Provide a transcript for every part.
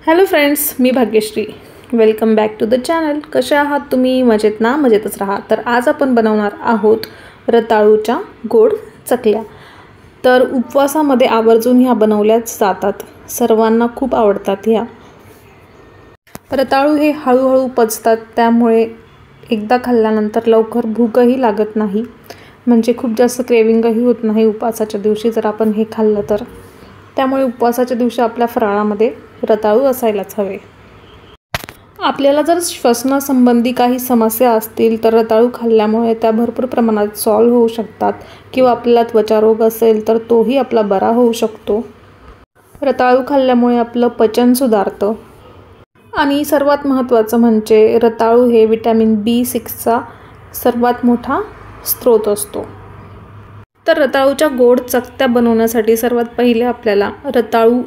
Hello friends, मी Bhagyashree. Welcome back to the channel. कसे आहात तुम्ही? मजेत ना? मजेतच राहा. तर आज आपण बनवणार आहोत रताळूच्या गोड चकल्या. तर उपवासामध्ये आवर्जून ह्या बनवल्याच जातात. सर्वांना खूप आवडतात ह्या. रताळू हे हळूहळू पचतात, त्यामुळे एकदा खाल्ल्यानंतर लवकर भूकही लागत नाही, म्हणजे खूप जास्त क्रेविंगही होत नाही उपवासाच्या दिवशी जर आपण हे खाल्लं तर. त्यामुळे उपवासाच्या दिवशी आपल्या फराळामध्ये रताळू असायलाच हवे. आपल्याला जर श्वसनासंबंधी काही समस्या असतील तर रताळू खाल्ल्यामुळे त्या भरपूर प्रमाणात सॉल्व्ह होऊ शकतात, किंवा आपल्याला त्वचारोग असेल तर तोही आपला बरा होऊ शकतो. रताळू खाल्ल्यामुळे आपलं पचन सुधारतं. आणि सर्वात महत्त्वाचं म्हणजे रताळू हे विटॅमिन B6चा सर्वात मोठा स्रोत असतो. तर रताळूच्या गोड चकत्या बनवण्यासाठी सर्वात पहिले आपल्याला रताळू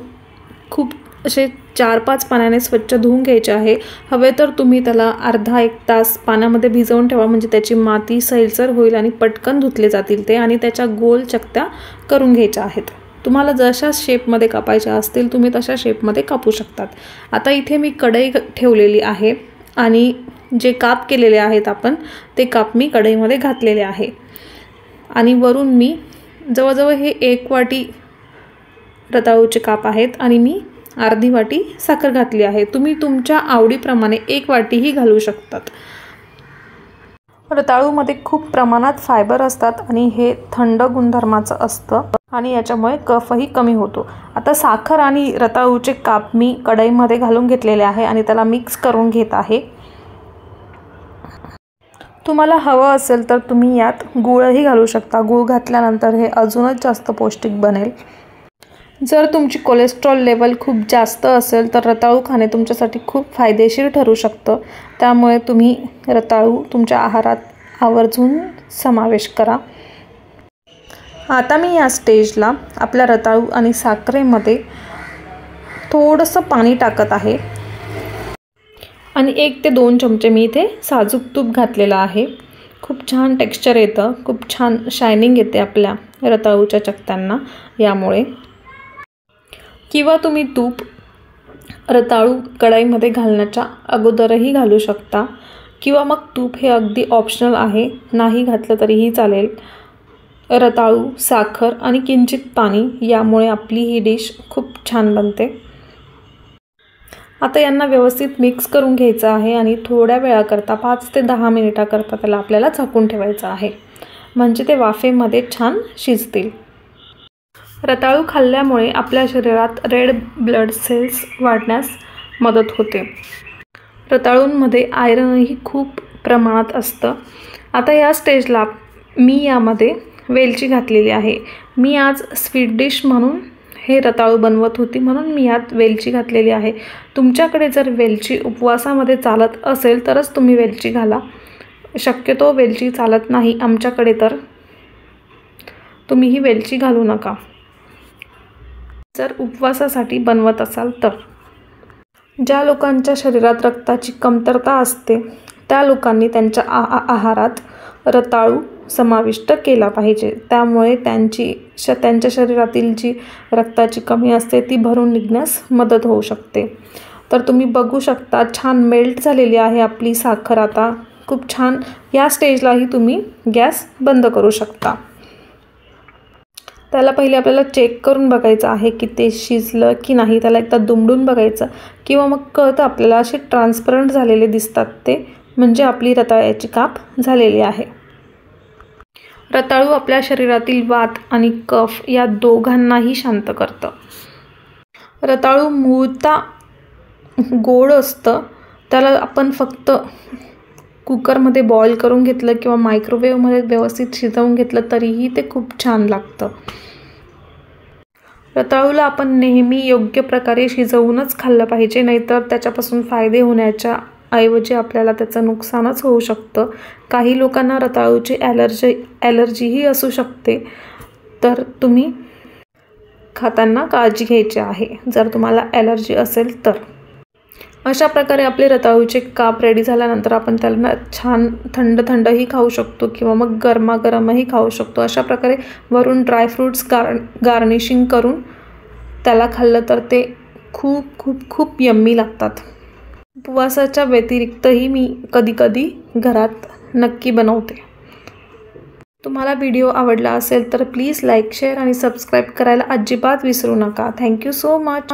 खूप असे 4-5 पाण्याने स्वच्छ धुवून घ्यायचे आहे. हवे तर तुम्ही त्याला अर्धा 1 तास पाण्यामध्ये भिजवून ठेवा, म्हणजे त्याची माती सैलसर होईल आणि पटकन धुतले जातील ते. आणि त्याच्या गोल चकत्या करून घ्यायच्या आहेत. तुम्हाला जशा शेपमध्ये कापायच्या असतील तुम्ही तशा शेपमध्ये कापू शकतात. आता इथे मी कढई ठेवलेली आहे आणि जे काप केलेले आहेत आपण ते काप मी कढईमध्ये घातलेले आहे. आणि वरून मी जवळजवळ हे 1 वाटी रताळूचे काप आहेत आणि मी अर्धी वाटी साखर घातली आहे. तुम्ही तुमच्या आवडीप्रमाणे 1 वाटीही घालू शकतात. रताळूमध्ये खूप प्रमाणात फायबर असतात आणि हे थंड गुणधर्माचं असतं आणि याच्यामुळे कफही कमी होतो. आता साखर आणि रताळूचे काप मी कढईमध्ये घालून घेतलेले आहे आणि त्याला मिक्स करून घेत आहे. तुम्हाला हवं असेल तर तुम्ही यात गूळही घालू शकता. गूळ घातल्यानंतर हे अजूनच जास्त पौष्टिक बनेल. जर तुमची कोलेस्ट्रॉल लेवल खूप जास्त असेल तर रताळू खाणे तुमच्यासाठी खूप फायदेशीर ठरू शकतं. त्यामुळे तुम्ही रताळू तुमच्या आहारात आवर्जून समावेश करा. आता मी या स्टेजला आपल्या रताळू आणि साखरेमध्ये थोडंसं पाणी टाकत आहे आणि 1 ते 2 चमचे मी इथे साजूक तूप घातलेलं आहे. खूप छान टेक्स्चर येतं, खूप छान शायनिंग येते आपल्या रताळूच्या चकत्यांना यामुळे. किंवा तुम्ही तूप रताळू कढईमध्ये घालण्याच्या अगोदरही घालू शकता, किंवा मग तूप हे अगदी ऑप्शनल आहे, नाही घातलं तरीही चालेल. रताळू, साखर आणि किंचित पाणी यामुळे आपली ही डिश खूप छान बनते. आता यांना व्यवस्थित मिक्स करून घ्यायचं आहे आणि थोड्या वेळाकरता 5 ते 10 मिनिटाकरता त्याला आपल्याला झाकून ठेवायचं आहे, म्हणजे ते वाफेमध्ये छान शिजतील. रताळू खाल्ल्यामुळे आपल्या शरीरात रेड ब्लड सेल्स वाढण्यास मदत होते. रताळूंमध्ये आयरनही खूप प्रमाणात असतं. आता या स्टेजला मी यामध्ये वेलची घातलेली आहे. मी आज स्वीट डिश म्हणून हे रताळू बनवत होती, म्हणून मी यात वेलची घातलेली आहे. तुमच्याकडे जर वेलची उपवासामध्ये चालत असेल तरच तुम्ही वेलची घाला. शक्यतो वेलची चालत नाही आमच्याकडे, तर तुम्ही ही वेलची घालू नका जर उपवासासाठी बनवत असाल तर. ज्या लोकांच्या शरीरात रक्ताची कमतरता असते त्या लोकांनी त्यांच्या आहारात रताळू समाविष्ट केला पाहिजे. त्यामुळे त्यांच्या शरीरातील जी रक्ताची कमी असते ती भरून निघण्यास मदत होऊ शकते. तर तुम्ही बघू शकता छान मेल्ट झालेली आहे आपली साखर. आता खूप छान. या स्टेजलाही तुम्ही गॅस बंद करू शकता. त्याला पहिले आपल्याला चेक करून बघायचं आहे की ते शिजलं की नाही. त्याला एकदा दुमडून बघायचं, किंवा मग कळतं आपल्याला असे ट्रान्सपरंट झालेले दिसतात ते, म्हणजे आपली रताळ्याची काप झालेली आहे. रताळू आपल्या शरीरातील वात आणि कफ या दोघांनाही शांत करतं. रताळू मूळतः गोड असतं. त्याला आपण फक्त कुकरमध्ये बॉईल करून घेतलं किंवा मायक्रोवेव्हमध्ये व्यवस्थित शिजवून घेतलं तरीही ते खूप छान लागतं. रताळूला आपण नेहमी योग्य प्रकारे शिजवूनच खाल्लं पाहिजे, नाहीतर त्याच्यापासून फायदे होण्याच्या ऐवजी आपल्याला त्याचं नुकसानच होऊ शकतं. काही लोकांना रताळूची ॲलर्जीही असू शकते, तर तुम्ही खाताना काळजी घ्यायची आहे जर तुम्हाला ॲलर्जी असेल तर. अशा प्रकारे आपले रताळूचे काप रेडी झाल्यानंतर आपण त्याला छान थंडही खाऊ शकतो, किंवा मग गरमागरमही खाऊ शकतो. अशा प्रकारे वरून ड्रायफ्रूट्स गार्निशिंग करून त्याला खाल्लं तर ते खूप खूप खूप यम्मी लागतात। उपवासाच्या व्यतिरिक्तही मी कधी घरात नक्की बनवते। तुम्हाला व्हिडिओ आवडला असेल तर प्लीज लाईक, शेअर आणि सबस्क्राईब करायला अजिबात विसरू नका। Thank you so much.